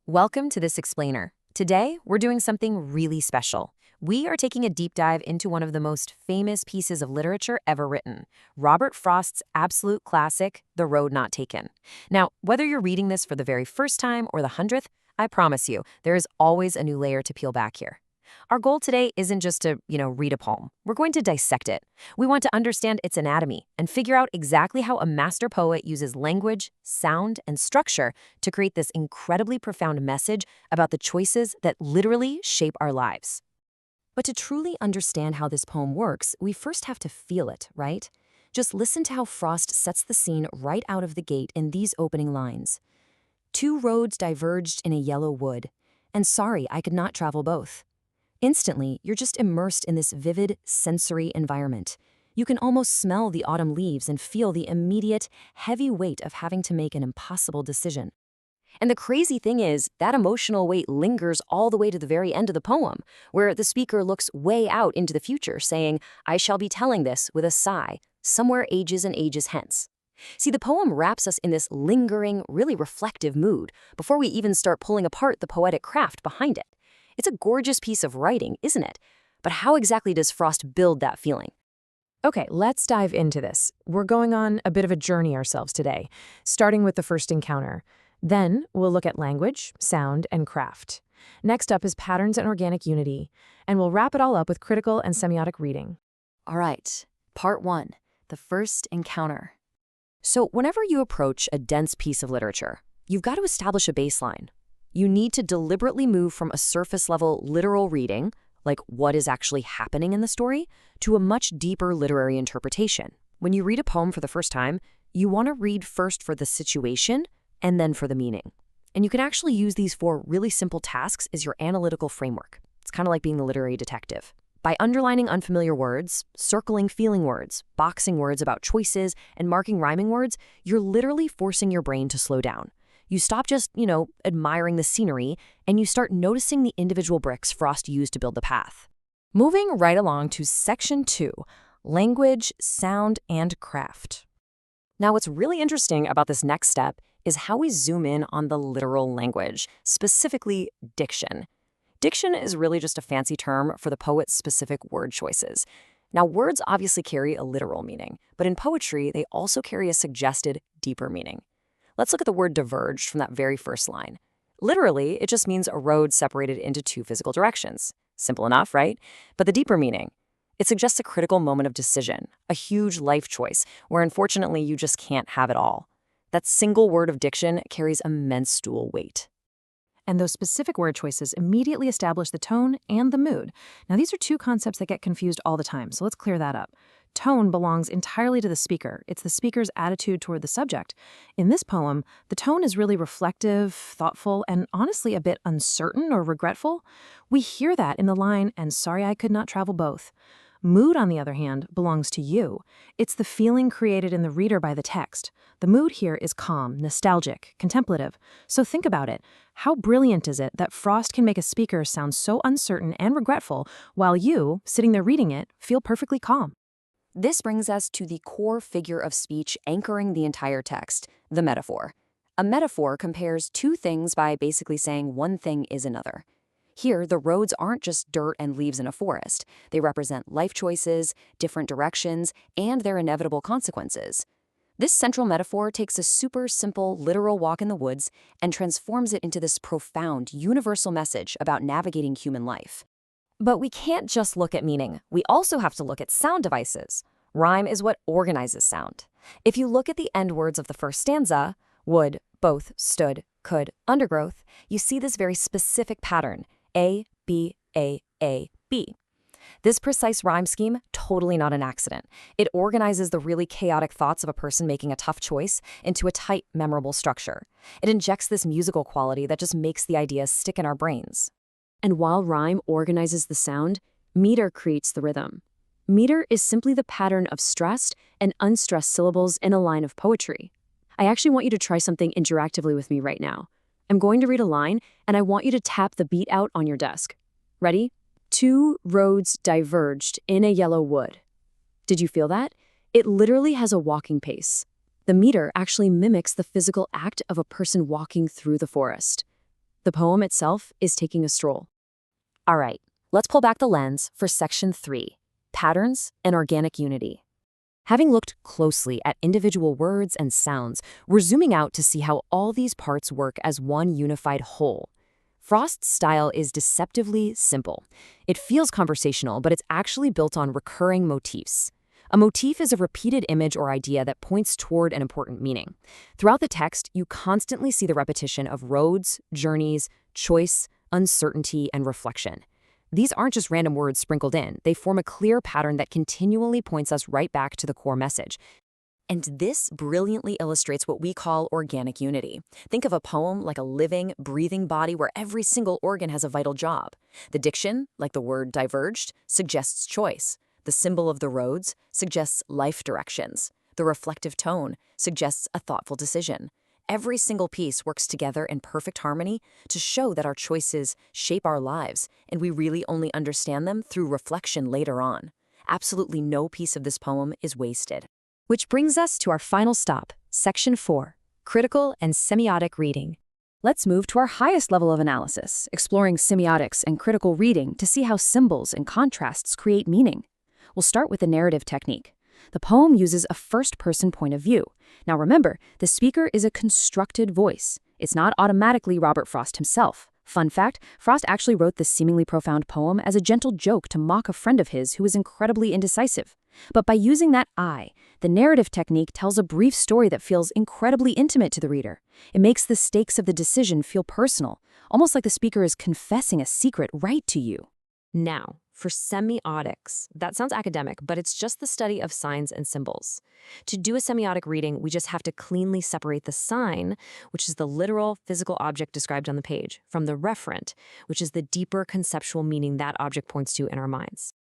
Welcome to this explainer. Today, we're doing something really special. We are taking a deep dive into one of the most famous pieces of literature ever written, Robert Frost's absolute classic, The Road Not Taken. Now, whether you're reading this for the very first time or the 100th, I promise you, there is always a new layer to peel back here. Our goal today isn't just to, read a poem. We're going to dissect it. We want to understand its anatomy and figure out exactly how a master poet uses language, sound, and structure to create this incredibly profound message about the choices that literally shape our lives. But to truly understand how this poem works, we first have to feel it, right? Just listen to how Frost sets the scene right out of the gate in these opening lines. Two roads diverged in a yellow wood, and sorry I could not travel both. Instantly, you're just immersed in this vivid, sensory environment. You can almost smell the autumn leaves and feel the immediate, heavy weight of having to make an impossible decision. And the crazy thing is, that emotional weight lingers all the way to the very end of the poem, where the speaker looks way out into the future, saying, "I shall be telling this with a sigh, somewhere ages and ages hence." See, the poem wraps us in this lingering, really reflective mood before we even start pulling apart the poetic craft behind it. It's a gorgeous piece of writing, isn't it? But how exactly does Frost build that feeling? Okay, let's dive into this. We're going on a bit of a journey ourselves today, starting with the first encounter. Then we'll look at language, sound, and craft. Next up is patterns and organic unity, and we'll wrap it all up with critical and semiotic reading. All right, part one, the first encounter. So whenever you approach a dense piece of literature, you've got to establish a baseline. You need to deliberately move from a surface-level literal reading, like what is actually happening in the story, to a much deeper literary interpretation. When you read a poem for the first time, you want to read first for the situation and then for the meaning. And you can actually use these four really simple tasks as your analytical framework. It's kind of like being the literary detective. By underlining unfamiliar words, circling feeling words, boxing words about choices, and marking rhyming words, you're literally forcing your brain to slow down. You stop just, admiring the scenery, and you start noticing the individual bricks Frost used to build the path. Moving right along to section 2, language, sound, and craft. Now, what's really interesting about this next step is how we zoom in on the literal language, specifically diction. Diction is really just a fancy term for the poet's specific word choices. Now, words obviously carry a literal meaning, but in poetry, they also carry a suggested, deeper meaning. Let's look at the word diverged from that very first line. Literally, it just means a road separated into two physical directions. Simple enough, right? But the deeper meaning, it suggests a critical moment of decision, a huge life choice, where unfortunately you just can't have it all. That single word of diction carries immense dual weight. And those specific word choices immediately establish the tone and the mood. Now, these are two concepts that get confused all the time, so let's clear that up. Tone belongs entirely to the speaker. It's the speaker's attitude toward the subject. In this poem, the tone is really reflective, thoughtful, and honestly a bit uncertain or regretful. We hear that in the line, "and sorry I could not travel both." Mood, on the other hand, belongs to you. It's the feeling created in the reader by the text. The mood here is calm, nostalgic, contemplative. So think about it. How brilliant is it that Frost can make a speaker sound so uncertain and regretful while you, sitting there reading it, feel perfectly calm? This brings us to the core figure of speech anchoring the entire text, the metaphor. A metaphor compares two things by basically saying one thing is another. Here, the roads aren't just dirt and leaves in a forest. They represent life choices, different directions, and their inevitable consequences. This central metaphor takes a super simple, literal walk in the woods and transforms it into this profound, universal message about navigating human life. But we can't just look at meaning. We also have to look at sound devices. Rhyme is what organizes sound. If you look at the end words of the first stanza, would, both, stood, could, undergrowth, you see this very specific pattern, A, B, A, B. This precise rhyme scheme, totally not an accident. It organizes the really chaotic thoughts of a person making a tough choice into a tight, memorable structure. It injects this musical quality that just makes the ideas stick in our brains. And while rhyme organizes the sound, meter creates the rhythm. Meter is simply the pattern of stressed and unstressed syllables in a line of poetry. I actually want you to try something interactively with me right now. I'm going to read a line, and I want you to tap the beat out on your desk. Ready? Two roads diverged in a yellow wood. Did you feel that? It literally has a walking pace. The meter actually mimics the physical act of a person walking through the forest. The poem itself is taking a stroll. All right, let's pull back the lens for Section 3, Patterns and Organic Unity. Having looked closely at individual words and sounds, we're zooming out to see how all these parts work as one unified whole. Frost's style is deceptively simple. It feels conversational, but it's actually built on recurring motifs. A motif is a repeated image or idea that points toward an important meaning. Throughout the text, you constantly see the repetition of roads, journeys, choice, uncertainty, and reflection. These aren't just random words sprinkled in. They form a clear pattern that continually points us right back to the core message. And this brilliantly illustrates what we call organic unity. Think of a poem like a living, breathing body where every single organ has a vital job. The diction, like the word diverged, suggests choice. The symbol of the roads suggests life directions. The reflective tone suggests a thoughtful decision. Every single piece works together in perfect harmony to show that our choices shape our lives, and we really only understand them through reflection later on. Absolutely no piece of this poem is wasted. Which brings us to our final stop, Section 4, Critical and Semiotic Reading. Let's move to our highest level of analysis, exploring semiotics and critical reading to see how symbols and contrasts create meaning. We'll start with the narrative technique. The poem uses a first-person point of view. Now remember, the speaker is a constructed voice. It's not automatically Robert Frost himself. Fun fact, Frost actually wrote this seemingly profound poem as a gentle joke to mock a friend of his who was incredibly indecisive. But by using that I, the narrative technique tells a brief story that feels incredibly intimate to the reader. It makes the stakes of the decision feel personal, almost like the speaker is confessing a secret right to you. Now, for semiotics, that sounds academic, but it's just the study of signs and symbols. To do a semiotic reading, we just have to cleanly separate the sign, which is the literal physical object described on the page, from the referent, which is the deeper conceptual meaning that object points to in our minds.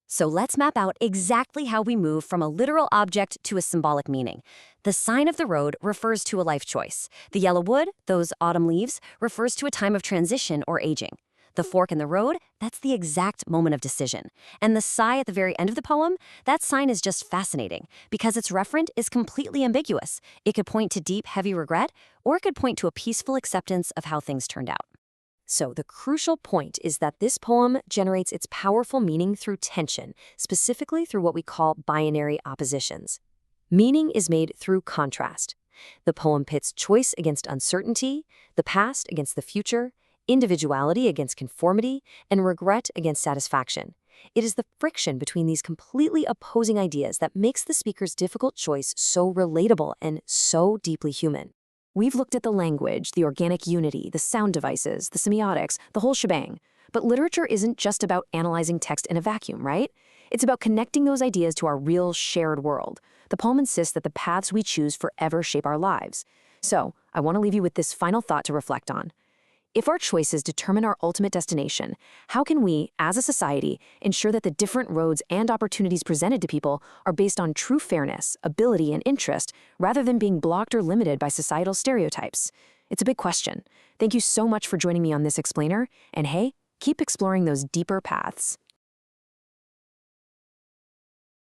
So let's map out exactly how we move from a literal object to a symbolic meaning. The sign of the road refers to a life choice. The yellow wood, those autumn leaves, refers to a time of transition or aging. The fork in the road, that's the exact moment of decision. And the sigh at the very end of the poem, that sign is just fascinating because its referent is completely ambiguous. It could point to deep, heavy regret, or it could point to a peaceful acceptance of how things turned out. So the crucial point is that this poem generates its powerful meaning through tension, specifically through what we call binary oppositions. Meaning is made through contrast. The poem pits choice against uncertainty, the past against the future, individuality against conformity, and regret against satisfaction. It is the friction between these completely opposing ideas that makes the speaker's difficult choice so relatable and so deeply human. We've looked at the language, the organic unity, the sound devices, the semiotics, the whole shebang. But literature isn't just about analyzing text in a vacuum, right? It's about connecting those ideas to our real shared world. The poem insists that the paths we choose forever shape our lives. So, I want to leave you with this final thought to reflect on. If our choices determine our ultimate destination, how can we, as a society, ensure that the different roads and opportunities presented to people are based on true fairness, ability, and interest, rather than being blocked or limited by societal stereotypes? It's a big question. Thank you so much for joining me on this explainer, and hey, keep exploring those deeper paths.